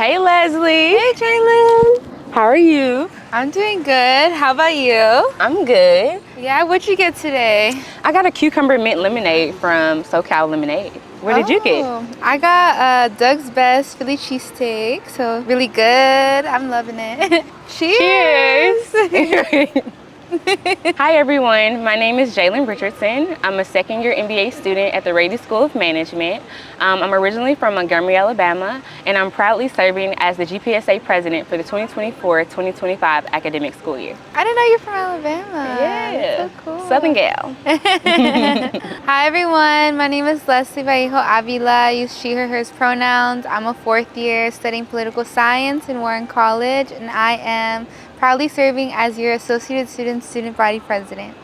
Hey, Leslie. Hey, Jalen. How are you? I'm doing good. How about you? I'm good. Yeah, what'd you get today? I got a cucumber mint lemonade from SoCal Lemonade. What did you get? I got Doug's Best Philly cheesesteak, so really good. I'm loving it. Cheers! Cheers. Hi everyone, my name is Jalen Richardson. I'm a second year MBA student at the Rady School of Management. I'm originally from Montgomery, Alabama, and I'm proudly serving as the GPSA president for the 2024-2025 academic school year. I didn't know you're from Alabama. Yeah, That's so cool. Southern gal. Hi everyone, my name is Leslie Vallejo-Avila. I use she, her, hers pronouns. I'm a fourth year studying political science in Warren College, and I am proudly serving as your Associated Student Body President.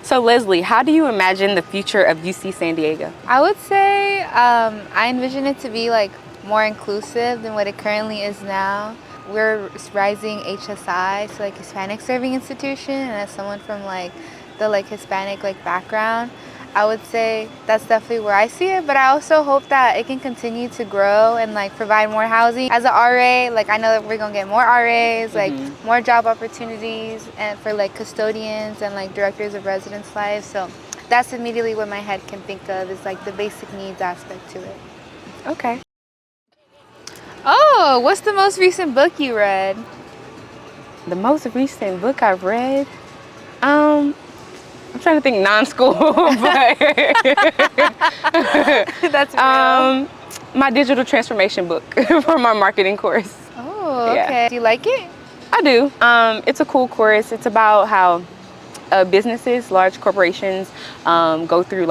So Leslie, how do you imagine the future of UC San Diego? I would say I envision it to be like more inclusive than what it currently is now. We're rising HSI, so like Hispanic Serving Institution, and as someone from like the Hispanic background, I would say that's definitely where I see it, but I also hope that it can continue to grow and provide more housing. As an RA, I know that we're gonna get more RAs, more job opportunities and for custodians and directors of residence life. So that's immediately what my head can think of is the basic needs aspect to it. Okay. Oh, what's the most recent book you read? The most recent book I've read? I'm trying to think non-school, but that's real. My digital transformation book for my marketing course. Oh, okay. Yeah. Do you like it? I do. It's a cool course. It's about how businesses, large corporations, go through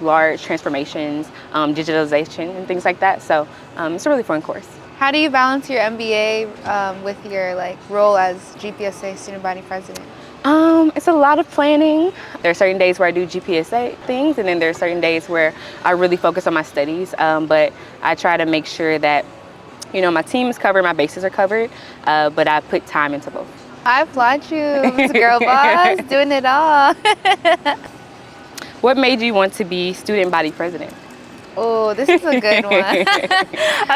large transformations, digitalization and things like that. So it's a really fun course. How do you balance your MBA with your role as GPSA Student Body President? It's a lot of planning. There are certain days where I do GPSA things, and then there are certain days where I really focus on my studies. But I try to make sure that, my team is covered, my bases are covered, but I put time into both. I applaud you, Miss Girl Boss, doing it all. What made you want to be student body president? Oh, this is a good one.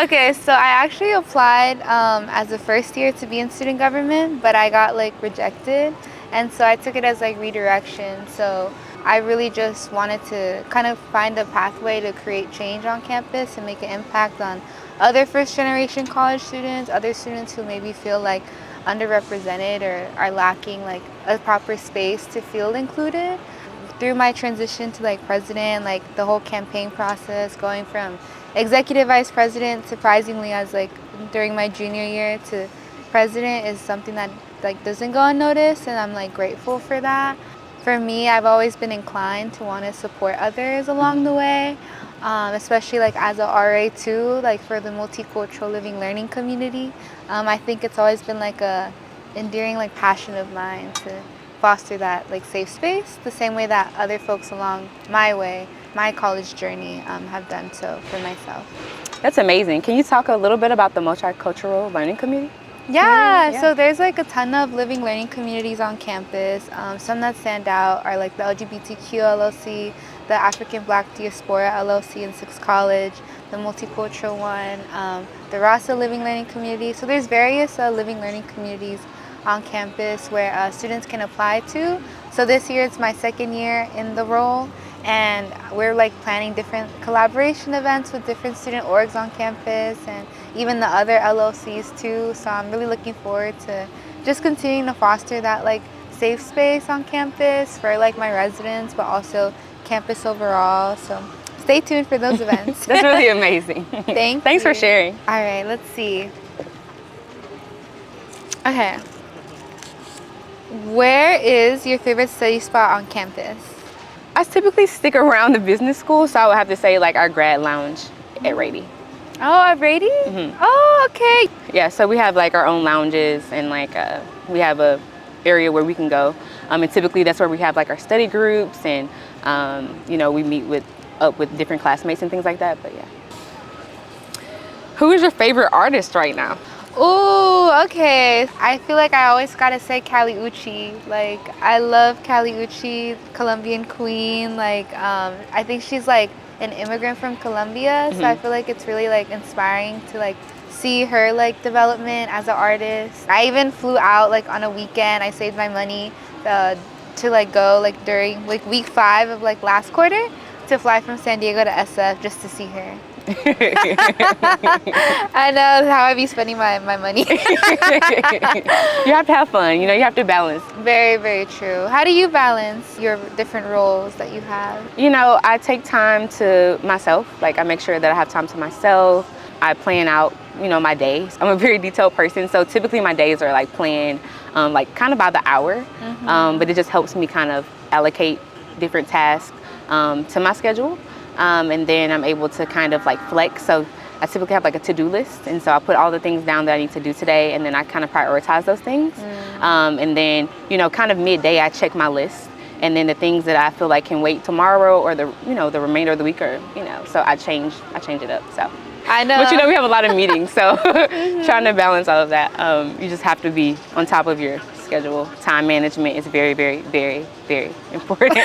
Okay, so I actually applied as a first year to be in student government, but I got rejected. And so I took it as redirection. So I really just wanted to kind of find a pathway to create change on campus and make an impact on other first generation college students, other students who maybe feel underrepresented or are lacking a proper space to feel included. Through my transition to president, the whole campaign process, going from executive vice president, surprisingly as during my junior year, to president is something that doesn't go unnoticed, and I'm grateful for that. For me, I've always been inclined to want to support others along the way, especially as a RA too, for the multicultural living learning community. I think it's always been a endearing passion of mine to foster that safe space, the same way that other folks along my college journey have done so for myself. That's amazing. Can you talk a little bit about the multicultural learning community? Yeah, so there's a ton of living learning communities on campus. Some that stand out are the LGBTQ LLC, the African Black Diaspora LLC in Sixth College, the multicultural one, the Rasa Living Learning Community. So there's various living learning communities on campus where students can apply to. So this year it's my second year in the role, and we're planning different collaboration events with different student orgs on campus and even the other LLCs too. So I'm really looking forward to just continuing to foster that safe space on campus for my residents, but also campus overall. So stay tuned for those events. That's really amazing. Thanks for sharing. All right, let's see. Okay. Where is your favorite study spot on campus? I typically stick around the business school, so I would have to say our grad lounge at Rady. Oh, at Rady? Mm-hmm. Oh, okay. Yeah, so we have our own lounges, and we have a area where we can go. And typically that's where we have our study groups, and we meet with different classmates and things like that. But yeah. Who is your favorite artist right now? Ooh, okay. I feel like I always gotta say Kali Uchi. Like, I love Kali Uchi, Colombian queen. Like, I think she's like an immigrant from Colombia, so I feel like it's really like inspiring to like see her like development as an artist. I even flew out like on a weekend. I saved my money to like go like during like week 5 of like last quarter to fly from San Diego to SF just to see her. I know how I be spending my money. You have to have fun, you know, you have to balance. Very, very true. How do you balance your different roles that you have? You know, I take time to myself. Like, I make sure that I have time to myself. I plan out, you know, my days. I'm a very detailed person, so typically my days are like planned like kind of by the hour. But it just helps me kind of allocate different tasks to my schedule. And then I'm able to kind of like flex. So I typically have like a to-do list. And so I put all the things down that I need to do today, and then I kind of prioritize those things. And then, you know, kind of midday, I check my list. And then the things that I feel like can wait tomorrow or the, you know, the remainder of the week, or, you know, so I change it up. So I know. But you know, we have a lot of meetings, so trying to balance all of that. You just have to be on top of your schedule. Time management is very, very, very, very important.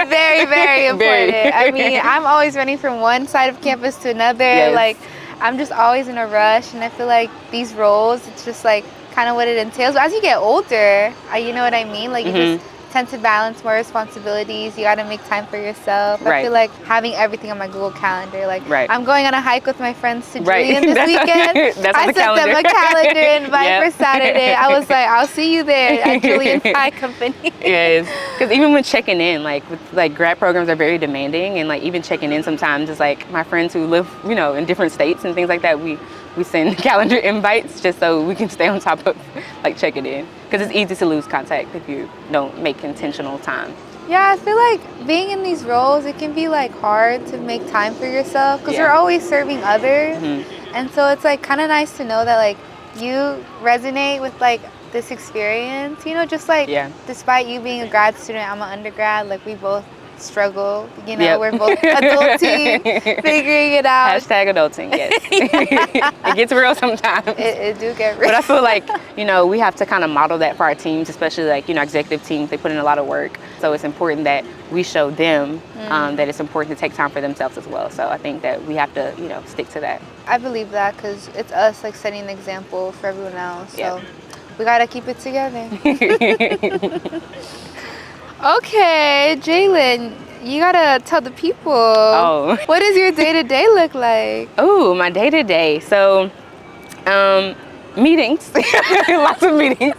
Very, very important. I mean, I'm always running from one side of campus to another. Yes. Like, I'm just always in a rush, and I feel like these roles, it's just like kind of what it entails. But as you get older, you know what I mean? Like, you just tend to balance more responsibilities. You got to make time for yourself. I feel like having everything on my Google Calendar. Like, I'm going on a hike with my friends to Julian this weekend. I sent them a calendar invite for Saturday. I was like, I'll see you there at Julian Pie Company. Yes, because even when checking in, like with like grad programs are very demanding, and like even checking in sometimes is like my friends who live, you know, in different states and things like that. We send calendar invites just so we can stay on top of like checking in, because it's easy to lose contact if you don't make intentional time. Yeah, I feel like being in these roles, it can be like hard to make time for yourself because you're always serving others. And so it's like kind of nice to know that like you resonate with like this experience, you know, just like despite you being a grad student, I'm an undergrad, like we both struggle, you know, we're both adulting, figuring it out. Hashtag adulting, yes. It gets real sometimes. It do get real. But I feel like, you know, we have to kind of model that for our teams, especially like, you know, executive teams, they put in a lot of work. So it's important that we show them that it's important to take time for themselves as well. So I think that we have to, you know, stick to that. I believe that because it's us like setting the example for everyone else. So we got to keep it together. Okay, Jalen, you gotta tell the people. Oh. What does your day-to-day look like? Oh, my day-to-day. So, meetings, lots of meetings.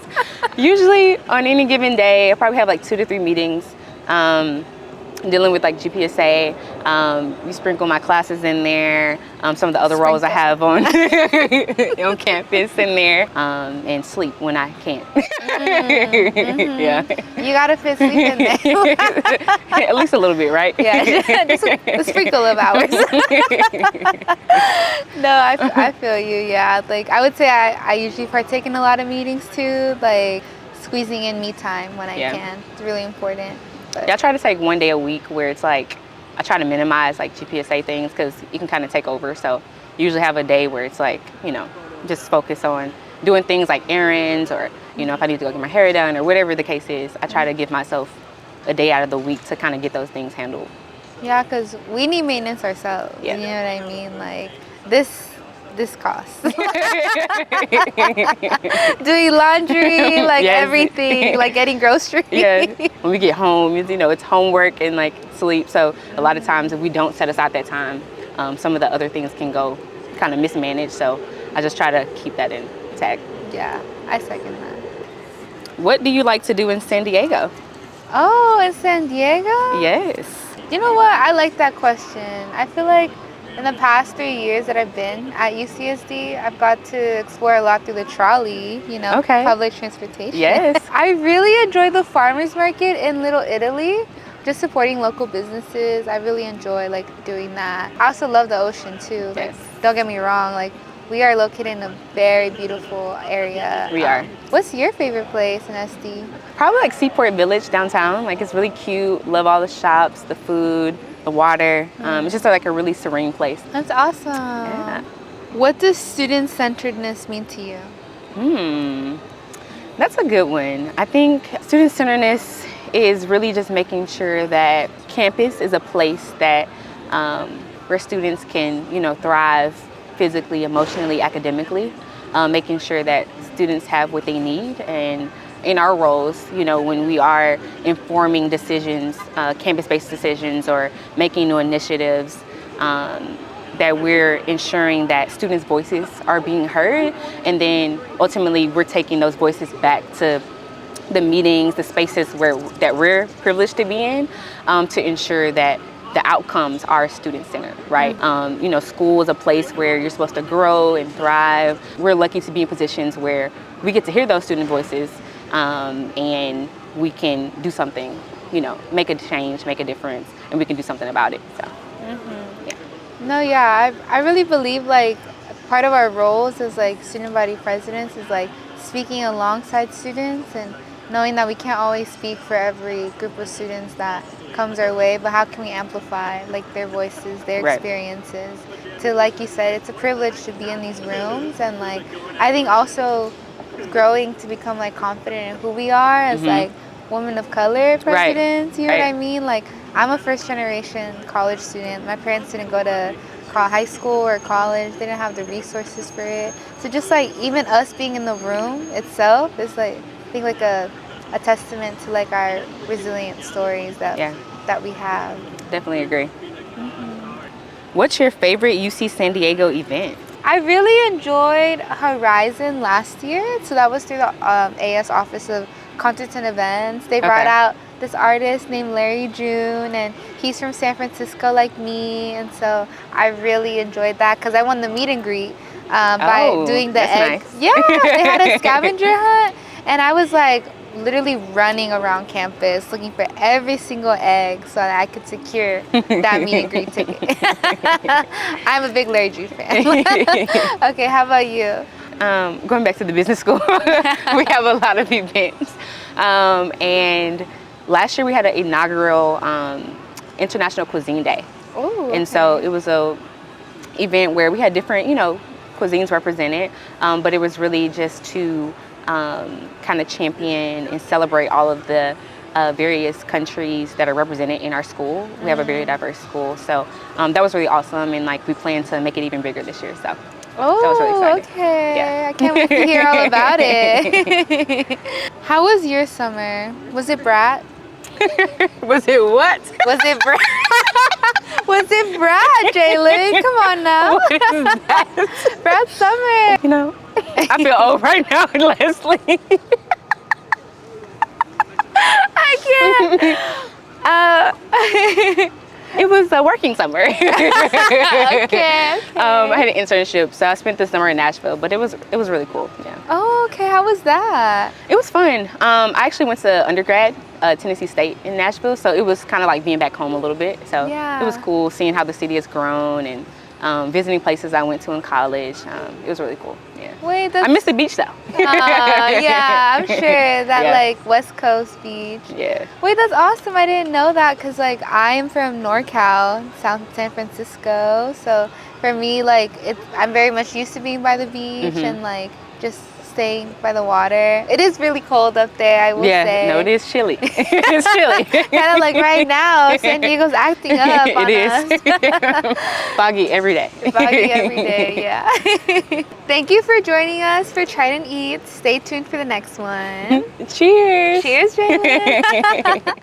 Usually on any given day, I probably have like 2 to 3 meetings. Dealing with like GPSA, you sprinkle my classes in there, some of the other roles I have on on campus in there, and sleep when I can't. Yeah. You gotta fit sleep in there. At least a little bit, right? Yeah, just a sprinkle of hours. No, I feel you, yeah. Like I would say I usually partake in a lot of meetings too, like squeezing in me time when I can. It's really important. Yeah, I try to take one day a week where it's like, I try to minimize like GPSA things because you can kind of take over. So usually have a day where it's like, you know, just focus on doing things like errands or, you know, if I need to go get my hair done or whatever the case is, I try to give myself a day out of the week to kind of get those things handled. Yeah, because we need maintenance ourselves. You know what I mean? Like this costs. Doing laundry, like everything, like getting groceries. Yeah, when we get home, you know, it's homework and like sleep. So a lot of times if we don't set aside that time, some of the other things can go kind of mismanaged. So I just try to keep that intact. Yeah, I second that. What do you like to do in San Diego? Oh, in San Diego? Yes. You know what? I like that question. I feel like in the past 3 years that I've been at UCSD, I've got to explore a lot through the trolley, you know, public transportation. Yes. I really enjoy the farmers market in Little Italy, just supporting local businesses. I really enjoy like doing that. I also love the ocean too. Like, don't get me wrong, like we are located in a very beautiful area. We are. What's your favorite place in SD? Probably like Seaport Village downtown. Like it's really cute. Love all the shops, the food, the water. It's just like a really serene place. That's awesome. Yeah. What does student-centeredness mean to you? That's a good one. I think student-centeredness is really just making sure that campus is a place that where students can, thrive physically, emotionally, academically, making sure that students have what they need. And in our roles, when we are informing decisions, campus-based decisions, or making new initiatives, that we're ensuring that students' voices are being heard, and then ultimately we're taking those voices back to the meetings, the spaces that we're privileged to be in, to ensure that the outcomes are student-centered, right? School is a place where you're supposed to grow and thrive. We're lucky to be in positions where we get to hear those student voices, and we can do something, make a change, make a difference, and we can do something about it. So, yeah. No, yeah, I really believe like part of our roles as like student body presidents is like speaking alongside students and knowing that we can't always speak for every group of students that comes our way, but how can we amplify like their voices, their experiences? To, like you said, it's a privilege to be in these rooms, and like I think also growing to become like confident in who we are as like women of color presidents. You know what I mean? Like I'm a first generation college student. My parents didn't go to high school or college. They didn't have the resources for it. So just like even us being in the room itself is like I think like a testament to like our resilient stories that we have. Definitely agree. What's your favorite UC San Diego event? I really enjoyed Horizon last year. So that was through the AS Office of Concerts and Events. They brought out this artist named Larry June, and he's from San Francisco like me. And so I really enjoyed that because I won the meet and greet by doing the egg. Nice. Yeah, they had a scavenger hunt, and I was like literally running around campus looking for every single egg so that I could secure that meet and greet ticket. I'm a big Larry June fan. Okay, how about you? Going back to the business school, we have a lot of events. And last year we had an inaugural International Cuisine Day. Ooh, and so it was a event where we had different, cuisines represented, but it was really just to kind of champion and celebrate all of the various countries that are represented in our school. We have a very diverse school, so that was really awesome, and like we plan to make it even bigger this year. So that was really exciting. Okay. Yeah. I can't wait to hear all about it. How was your summer? Was it brat? Was it what? Was it brat? Was it brat, Jalen? Come on now. What is that? Brat summer. I feel old right now, Leslie. I can't. It was a working summer. Okay. I had an internship, so I spent the summer in Nashville, but it was really cool. Yeah. Oh, okay. How was that? It was fun. I actually went to undergrad, Tennessee State in Nashville, so it was kind of like being back home a little bit. So it was cool seeing how the city has grown and visiting places I went to in college. It was really cool. Yeah. Wait, I miss the beach though. Yeah, I'm sure that like West Coast beach. Yeah. Wait, that's awesome. I didn't know that because like I'm from NorCal, South San Francisco. So for me, like I'm very much used to being by the beach and like just staying by the water. It is really cold up there, I will say. Yeah, no, it is chilly. It's chilly. Kind of like right now, San Diego's acting up on us. Foggy every day. Foggy every day, yeah. Thank you for joining us for Trytons Eat. Stay tuned for the next one. Cheers. Cheers, Jalen.